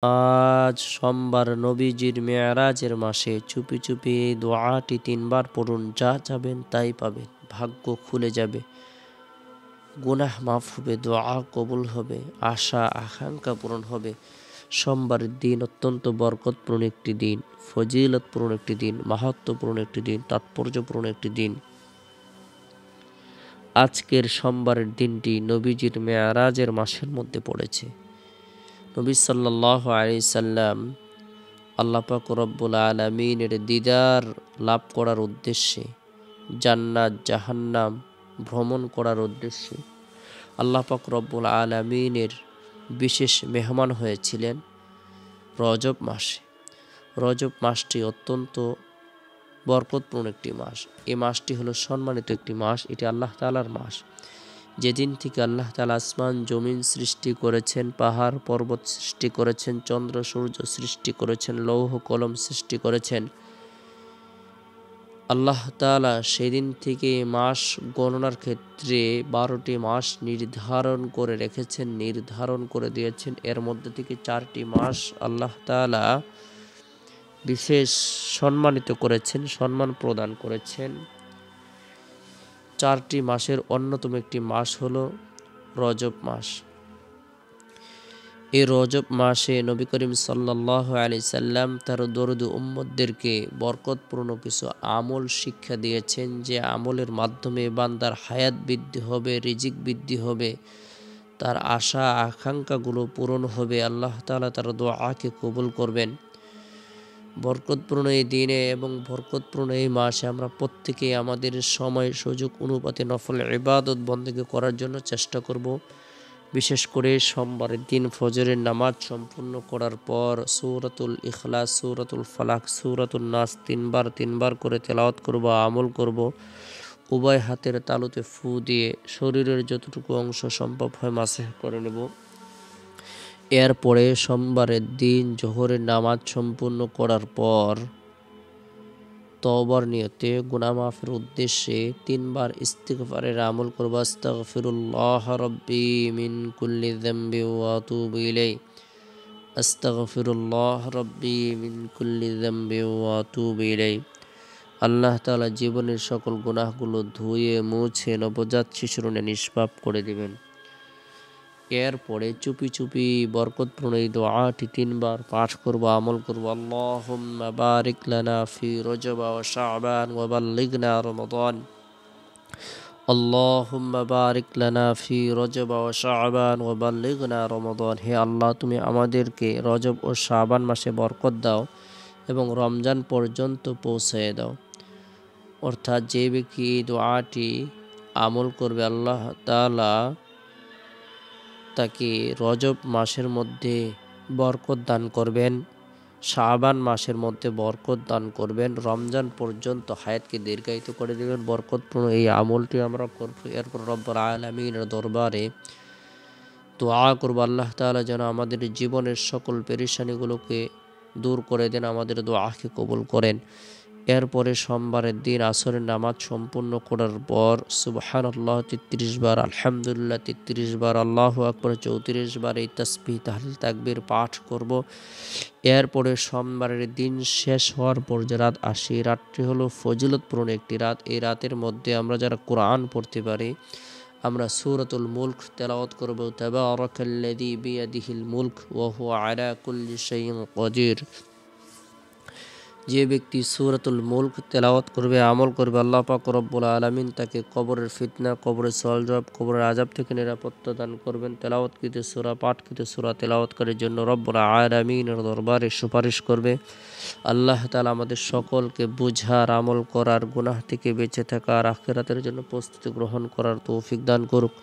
আজ সোমবার নবীজির মেরাজের মাসে চুপি চুপি এই দোয়াটি 3বার পড়ুন। যা চাবেন তাই পাবেন, ভাগ্য খুলে যাবে, গুনাহ মাফ হবে, দোয়া কবুল হবে, আশা আকাঙ্ক্ষা পূরণ হবে। সোমবারের দিন অত্যন্ত বরকতপূর্ণ একটি দিন, ফজিলতপূর্ণ একটি দিন, মাহাত্ম্যপূর্ণ একটি দিন, তাৎপর্যপূর্ণ একটি দিন। আজকের সোমবারের দিনটি নবীজির মেরাজের মাসের মধ্যে পড়েছে। নবী সাল্লাল্লাহু আলাইহি সাল্লাম আল্লাহ পাক রব্বুল আলামিনের দিদার লাভ করার উদ্দেশ্যে, জান্নাত জাহান্নাম ভ্রমণ করার উদ্দেশ্যে আল্লাহ পাক রব্বুল আলামিনের বিশেষ মেহমান হয়েছিলেন রজব মাসে। রজব মাসটি অত্যন্ত বরকতপূর্ণ একটি মাস। এই মাসটি হলো সম্মানিত একটি মাস। এটি আল্লাহ তাআলার মাস। যেদিন থেকে আল্লাহ তাআলা আসমান জমিন সৃষ্টি করেছেন, পাহাড় পর্বত সৃষ্টি করেছেন, চন্দ্র সূর্য সৃষ্টি করেছেন, লৌহ কলম সৃষ্টি করেছেন, আল্লাহ তাআলা সেদিন থেকে মাস গণনার ক্ষেত্রে 12টি মাস নির্ধারণ করে রেখেছেন, নির্ধারণ করে দিয়েছেন। এর মধ্যে থেকে 4টি মাস আল্লাহ তাআলা বিশেষ সম্মানিত করেছেন, সম্মান প্রদান করেছেন। 4টি মাসের অন্যতম একটি মাস হলো রজব মাস। এই রজব মাসে নবী করিম সাল্লাল্লাহু আলাইহি সাল্লাম তার দরুদ উম্মতদেরকে বরকতপূর্ণ কিছু আমল শিক্ষা দিয়েছেন, যে আমলের মাধ্যমে বান্দার হায়াত বৃদ্ধি হবে, রিজিক বৃদ্ধি হবে, তার আশা আকাঙ্ক্ষাগুলো পূরণ হবে, আল্লাহ তাআলা তার দোয়াকে কবুল করবেন। বরকতপূর্ণ এই দিনে এবং বরকতপূর্ণ এই মাসে আমরা প্রত্যেকেই আমাদের সময় সুযোগ অনুপাতে নফল ইবাদত বন্দেগী করার জন্য চেষ্টা করব। বিশেষ করে সোমবারের দিন ফজরের নামাজ সম্পূর্ণ করার পর সূরাতুল ইখলাস, সূরাতুল ফালাক, সূরাতুন নাস 3বার করে তেলাওয়াত করব, আমল করব। উভয় হাতের তালুতে ফু দিয়ে শরীরের যতটুকু অংশ সম্ভব হয় মাসেহ করে নেব। এরপরে সোমবারের দিন জোহরের নামাজ সম্পূর্ণ করার পর তওবার নিয়তে গুনাহ মাফের উদ্দেশ্যে 3বার ইস্তিগফারের আমল করব। আস্তাগফিরুল্লাহ রাব্বি মিন কুল্লি যামবি ওয়া আতুবু ইলাইহি, আস্তাগফিরুল্লাহ রাব্বি মিন কুল্লি যামবি ওয়া আতুবু ইলাইহি। আল্লাহ তাআলা জীবনের সকল গুনাহগুলো ধুয়ে মুছে নবজাত শিশুর ন্যায় নিষ্পাপ করে দিবেন। এরপরে চুপি চুপি বরকতপূর্ণ এই দোয়াটি 3বার পাঠ করব, আমল করব। আল্লাহুম্মা বারিক লানা ফি রজব ওয়া শাবান ওয়া বাল্লিগনা রমাদান। আল্লাহুম্মা বারিক লানা ফি রজব ওয়া শাবান ওয়া বাল্লিগনা রমাদান। হে আল্লাহ, তুমি আমাদেরকে রজব ও শাবান মাসে বরকত দাও এবং রমজান পর্যন্ত পৌঁছে দাও। অর্থাৎ যে ব্যক্তি এই দোয়াটি আমল করবে, আল্লাহ তাআলা তাকে রজব মাসের মধ্যে বরকত দান করবেন, শাবান মাসের মধ্যে বরকত দান করবেন, রমজান পর্যন্ত হায়াতকে দীর্ঘায়িত করে দেবেন। বরকতপূর্ণ এই আমলটি আমরা করব। এরপর রব্বুল আলামিনের দরবারে দোয়া করব, আল্লাহ তাআলা যেন আমাদের জীবনের সকল পেরেশানিগুলোকে দূর করে দেন, আমাদের দোয়াকে কবুল করেন। এরপরে সোমবারের দিন আসরের নামাজ সম্পূর্ণ করার পর সুবহানাল্লাহ 33 বার, আলহামদুলিল্লাহ 33 বার, আল্লাহু আকবার 34 বার এই তাসবিহ তাহলিল তাকবীর পাঠ করব। এরপরে সোমবারের দিন শেষ হওয়ার পর যে রাত আসে, রাতটি হলো ফজিলতপূর্ণ একটি রাত। এই রাতের মধ্যে আমরা যারা কোরআন পড়তে পারি, আমরা সূরাতুল মুলক তেলাওয়াত করব। তাবারাকাল্লাযী বিয়াদিহিল মুলক ওয়া হুয়া আলা কুল্লি শাইইন কাদির। যে ব্যক্তি সূরাতুল মুলক তেলাওয়াত করবে, আমল করবে, আল্লাহ পাক রব্বুল আলামিন তাকে কবরের ফিতনা, কবরের সওয়াল-জবাব, কবরের আযাব থেকে নিরাপত্তা দান করবেন। তেলাওয়াতকৃত সূরা, পাঠকৃত সূরা তেলাওয়াতকারীর জন্য রব্বুল আলামিনের দরবারে সুপারিশ করবে। আল্লাহ তাআলা আমাদের সকলকে বুঝার, আমল করার, গুনাহ থেকে বেঁচে থাকার, আখিরাতের জন্য প্রস্তুতি গ্রহণ করার তৌফিক দান করুক।